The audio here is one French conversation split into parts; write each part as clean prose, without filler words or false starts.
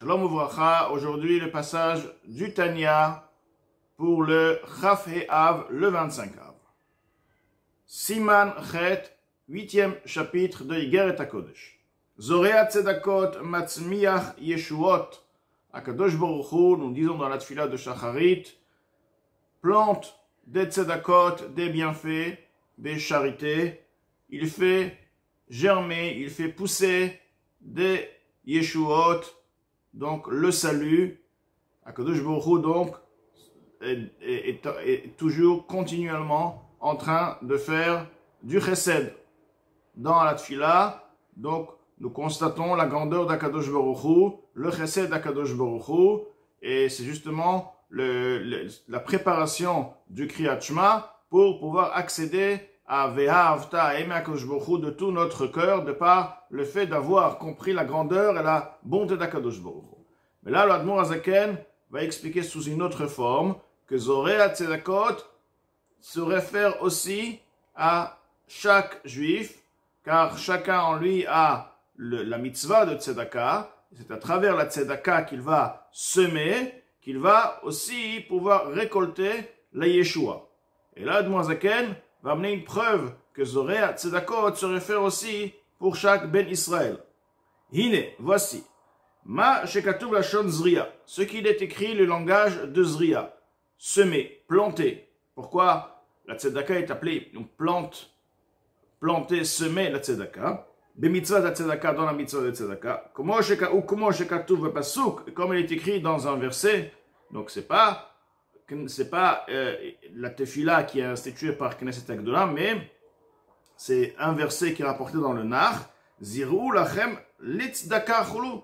Shalom Uvracha, aujourd'hui le passage du Tanya pour le Chaf Av, le 25 Av. Siman Chet, 8e chapitre de Igeret HaKodesh. Zorea Tzedakot Matzmiach Yeshuot. HaKadosh Baruch Hu, nous disons dans la tfila de Shacharit, plante des Tzedakot, des bienfaits, des charités. Il fait germer, il fait pousser des Yeshuot, donc le salut. HaKadosh Baruch Hu donc est toujours continuellement en train de faire du chesed dans la tfila. Donc nous constatons la grandeur d'HaKadosh Baruch Hu, le chesed d'HaKadosh Baruch Hu, et c'est justement la préparation du Kriyat Shema pour pouvoir accéder à Ve'ahavta, à aimer HaKadosh Baruch Hu de tout notre cœur, de par le fait d'avoir compris la grandeur et la bonté d'HaKadosh Baruch Hu. Mais là, l'Admor Hazaken va expliquer sous une autre forme que Zorea Tzedakot se réfère aussi à chaque juif, car chacun en lui a la mitzvah de Tzedaka. C'est à travers la Tzedaka qu'il va semer, qu'il va aussi pouvoir récolter la Yeshua. Et là, l'Admor Hazaken va amener une preuve que Zorea Tzedakot se réfère aussi pour chaque Ben Israël. Hine, voici. Ma shekatuv lashon zria. Ce qu'il est écrit, le langage de zria. Semer, planter. Pourquoi la tzedaka est appelée donc plante, planter, semer la tzedaka. Bemitzvah de la tzedaka, dans la mitzvah de tzedaka. Comment shekatuv pasuk, comme il est écrit dans un verset. Donc c'est pas la tefila qui est instituée par Knesset Agdola, mais c'est un verset qui est rapporté dans le Nar. Ziru lachem litzdaka chulu.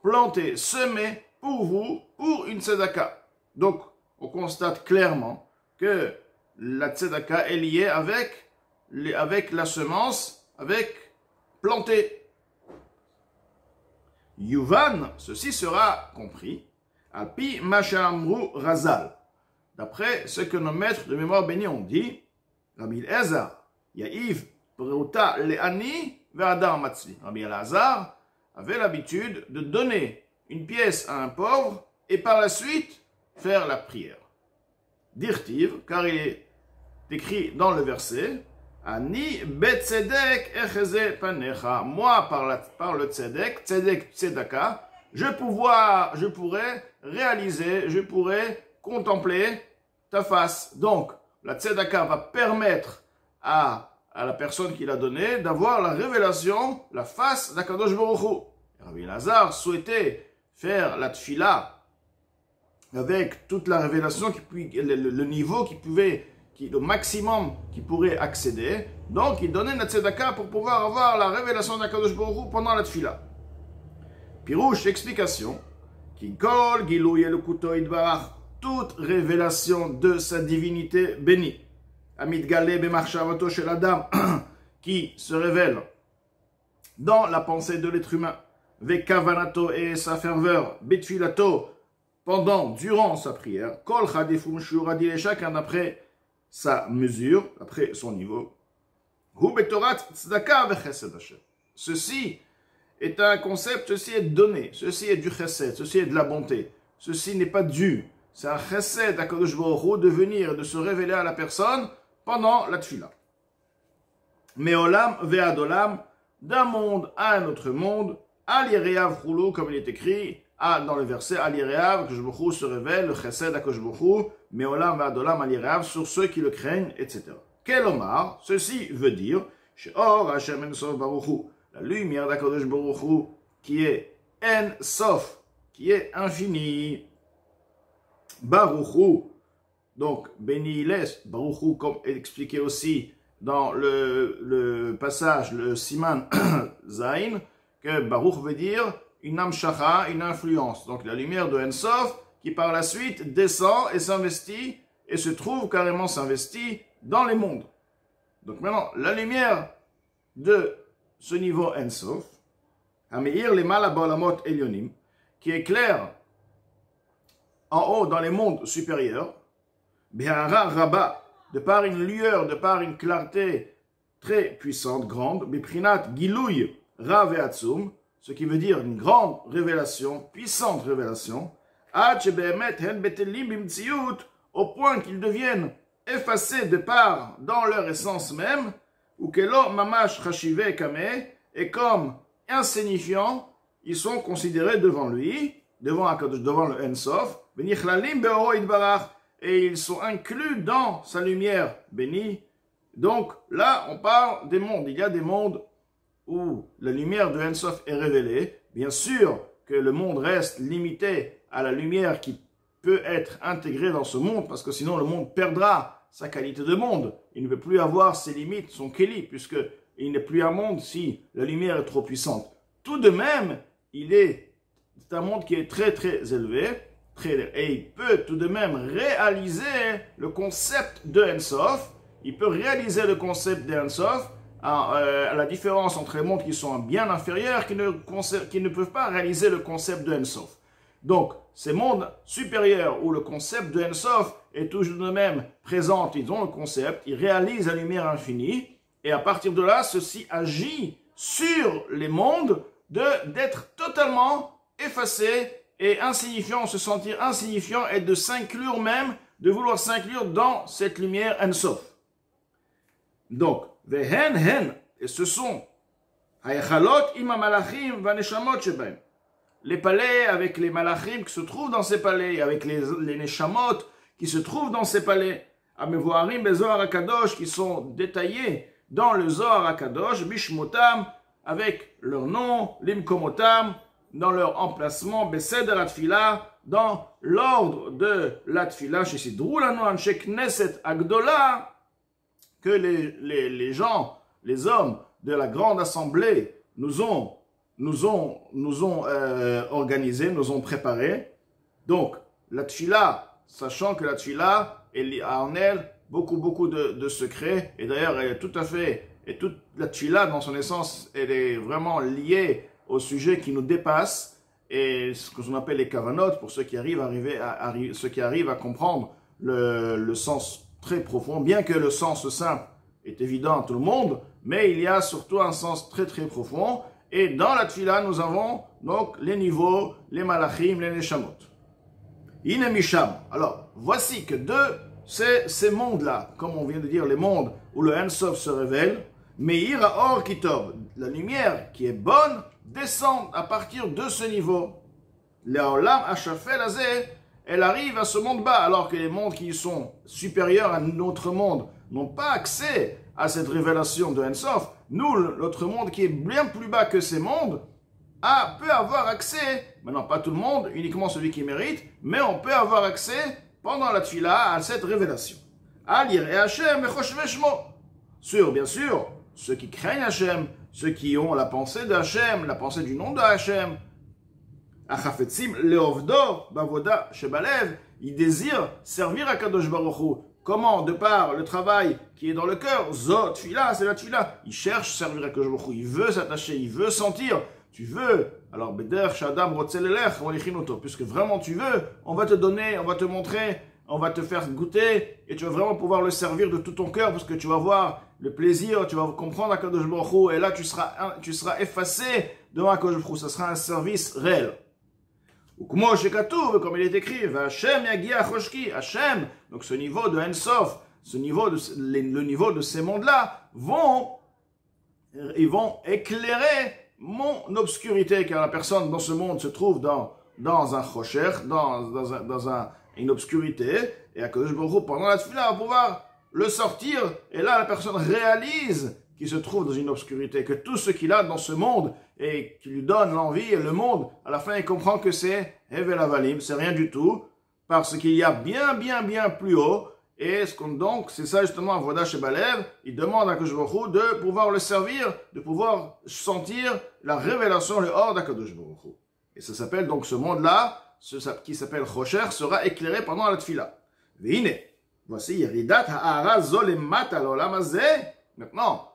Planter, semer pour vous, pour une tzedaka. Donc, on constate clairement que la tzedaka est liée avec la semence, avec planter. Yuvan, ceci sera compris, alpi machamru razal. D'après ce que nos maîtres de mémoire bénis ont dit, Rabbi Elazar, Ya'iv, Preuta, Le'ani, Ve'adar Matzli. Rabbi Elazar avait l'habitude de donner une pièce à un pauvre et par la suite faire la prière. Dirtiv, car il est écrit dans le verset, Ani betzedek echeze panecha. Moi, par le tzedek, tzedaka, je pourrais réaliser, je pourrais contempler ta face. Donc, la tzedaka va permettre à la personne qui l'a donné d'avoir la révélation, la face d'HaKadosh Baruch Hu. Rabbi Elazar souhaitait faire la tfila avec toute la révélation, le niveau le maximum qu'il pourrait accéder. Donc il donnait la tzedaka pour pouvoir avoir la révélation d'HaKadosh Baruch Hu pendant la tfila. Pirouche, explication. Ki kol gilou yelukuto idbarach, toute révélation de sa divinité bénie. Amit galé bemarshavato shel adam, qui se révèle dans la pensée de l'être humain, vekavanato et sa ferveur, betfilato, durant sa prière, kol chadifum shuradi, et chacun après sa mesure, après son niveau, hu betorat tzedaka vechesed Hashem. Ceci est un concept, ceci est donné, ceci est du chesed, ceci est de la bonté, ceci n'est pas dû. C'est un chesed d'HaKadosh Baruch Hu de venir et de se révéler à la personne pendant la tfila. Mais olam ve'adolam, d'un monde à un autre monde, al yereav chulu, comme il est écrit dans le verset, al yereav, que Baruch Hu se révèle, le chesed d'HaKadosh Baruch Hu, mais olam ve'adolam al yereav, sur ceux qui le craignent, etc. Quel omar, ceci veut dire, she'or Hashem en sof Baruch Hu, la lumière d'HaKadosh Baruch Hu, qui est en sof, qui est infini. Baruch Hu, donc béni il est, Baruch Hu, comme expliqué aussi dans le passage, le Siman Zain, que Baruch veut dire une amshacha, une influence. Donc la lumière de Ensof qui par la suite descend et s'investit et se trouve carrément s'investit dans les mondes. Donc maintenant, la lumière de ce niveau Ensof, Ameir les malabalamot elionim, qui est claire en haut dans les mondes supérieurs, Behara Rabba, de par une lueur, de par une clarté très puissante, grande, Biprinat Gilouy Rav et Atzum, ce qui veut dire une grande révélation, puissante révélation, au point qu'ils deviennent effacés de part dans leur essence même, ou kelo mamash chashive kame, et comme insignifiants, ils sont considérés devant lui, devant le Ensof, et ils sont inclus dans sa lumière bénie. Donc là, on parle des mondes. Il y a des mondes où la lumière de Ensof est révélée. Bien sûr que le monde reste limité à la lumière qui peut être intégrée dans ce monde, parce que sinon le monde perdra sa qualité de monde. Il ne peut plus avoir ses limites, son keli, puisqu'il n'est plus un monde si la lumière est trop puissante. Tout de même, c'est un monde qui est très très élevé, et il peut tout de même réaliser le concept de Ensof. Il peut réaliser le concept de Ensof, à la différence entre les mondes qui sont bien inférieurs, qui ne peuvent pas réaliser le concept de Ensof. Donc, ces mondes supérieurs où le concept de Ensof est toujours de même présent, ils ont le concept, ils réalisent la lumière infinie, et à partir de là, ceci agit sur les mondes d'être totalement effacés et insignifiants, se sentir insignifiants et de s'inclure même, de vouloir s'inclure dans cette lumière Ensof. Donc, et ce sont les palais avec les malachim qui se trouvent dans ces palais, avec les neshamot qui se trouvent dans ces palais, Amevoarim bezohar HaKadosh qui sont détaillés dans le Zohar HaKadosh, Bishmotam, avec leur nom, Limkomotam, dans leur emplacement, Beseder Atfila, dans l'ordre de la Tfila, chez Sidroulano Anshe Knesset Agdola, que les gens, les hommes de la grande assemblée nous ont organisé, nous ont préparé. Donc, la Tfila, sachant que la Tfila a en elle beaucoup de secrets, et d'ailleurs, elle est tout à fait, et toute la Tfila, dans son essence, elle est vraiment liée au sujet qui nous dépasse, et ce que l'on appelle les kavanot, pour ceux qui arrivent à comprendre le sens très profond, bien que le sens simple est évident à tout le monde, mais il y a surtout un sens très très profond, et dans la Tfila, nous avons donc les niveaux, les malachim, les neshamot. Ine misham. Alors, voici que de ces mondes-là, comme on vient de dire, les mondes où le Ensof se révèle, Meira Or Kitov, la lumière qui est bonne, descend à partir de ce niveau. Leolam Hashafel Azeh, elle arrive à ce monde bas, alors que les mondes qui sont supérieurs à notre monde n'ont pas accès à cette révélation de Ensof. Nous, notre monde qui est bien plus bas que ces mondes, peut avoir accès, maintenant pas tout le monde, uniquement celui qui mérite, mais on peut avoir accès pendant la Tfila à cette révélation. Bien sûr, ceux qui craignent Hachem, ceux qui ont la pensée de Hachem, la pensée du nom de Hachem, ils désirent servir à Kadosh Baruch Hu. Comment? De par le travail qui est dans le cœur, Zot, Tfila, c'est la Tfila. Il cherche à servir à Kadosh Baruch Hu, il veut s'attacher, il veut sentir. Tu veux, alors Beder Shadam Rotzelelech, puisque vraiment tu veux, on va te donner, on va te montrer, on va te faire goûter, et tu vas vraiment pouvoir le servir de tout ton cœur, parce que tu vas voir le plaisir, tu vas comprendre Akadosh Baruch Hu, et là tu seras effacé devant Akadosh Baruch Hu, ça sera un service réel. Ou comme il est écrit, Hashem Yagia Choshki, Hashem, donc ce niveau de Ensof, le niveau de ces mondes-là, ils vont éclairer mon obscurité, car la personne dans ce monde se trouve dans un chosher, dans une obscurité, et à Kadosh Baruch Hu, pendant la tefila, va pouvoir le sortir, et là la personne réalise qu'il se trouve dans une obscurité, que tout ce qu'il a dans ce monde, et qui lui donne l'envie, et le monde, à la fin il comprend que c'est Hevel Avalim, c'est rien du tout, parce qu'il y a bien plus haut, et donc, c'est ça justement, Avoda Shebalev, il demande à Kadosh Baruch Hu de pouvoir le servir, de pouvoir sentir la révélation, le hors d'Akadosh Baruch Hu. Et ça s'appelle donc ce monde-là, qui s'appelle Chosher, sera éclairé pendant la Tfila. Vine, voici Yeridat Ha'ara Zolemat Alolam Hazeh. Maintenant,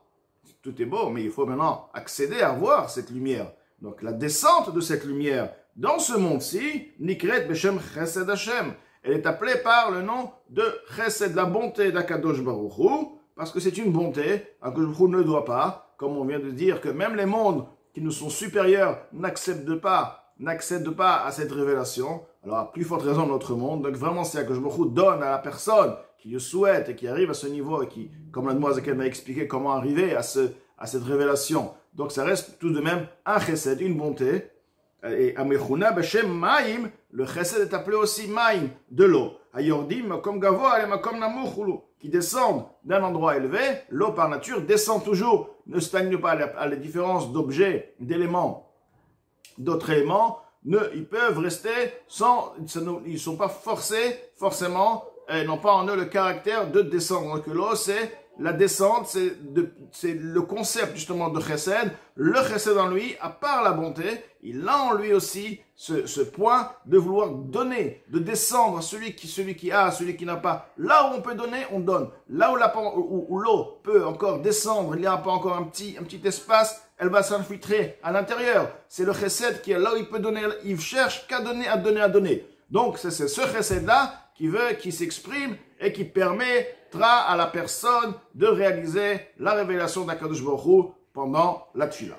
tout est beau, mais il faut maintenant accéder à voir cette lumière. Donc la descente de cette lumière dans ce monde-ci, Nikret Beshem Chesed Hashem. Elle est appelée par le nom de Chesed, la bonté d'Akadosh Baruch Hu, parce que c'est une bonté. Akadosh Baruch Hu ne doit pas, comme on vient de dire, que même les mondes qui nous sont supérieurs n'accèdent pas à cette révélation. Alors, à plus forte raison dans notre monde. Donc, vraiment, c'est que je me donne à la personne qui le souhaite et qui arrive à ce niveau et qui, comme la demoiselle m'a expliqué comment arriver à cette révélation. Donc, ça reste tout de même un chesed, une bonté. Et Amechuna Beshem Maïm, le chesed est appelé aussi Maïm, de l'eau. Ayordim, comme Gavoa, et comme Namuchulu, qui descendent d'un endroit élevé, l'eau par nature descend toujours, ne stagne pas à la différence d'objets, d'éléments, d'autres éléments, ils peuvent rester ils ne sont pas forcés, forcément, n'ont pas en eux le caractère de descendre. Donc l'eau, c'est la descente, c'est le concept justement de chesed. Le chesed en lui, à part la bonté, il a en lui aussi ce point de vouloir donner, de descendre à celui qui a, à celui qui n'a pas. Là où on peut donner, on donne. Là où l'eau peut encore descendre, il n'y a pas encore un petit espace, elle va s'infiltrer à l'intérieur. C'est le chesed qui est là où il peut donner, il cherche qu'à donner, à donner, à donner. Donc c'est ce chesed-là qui s'exprime et qui permettra à la personne de réaliser la révélation d'Akadosh Baruch Hu pendant la tefila.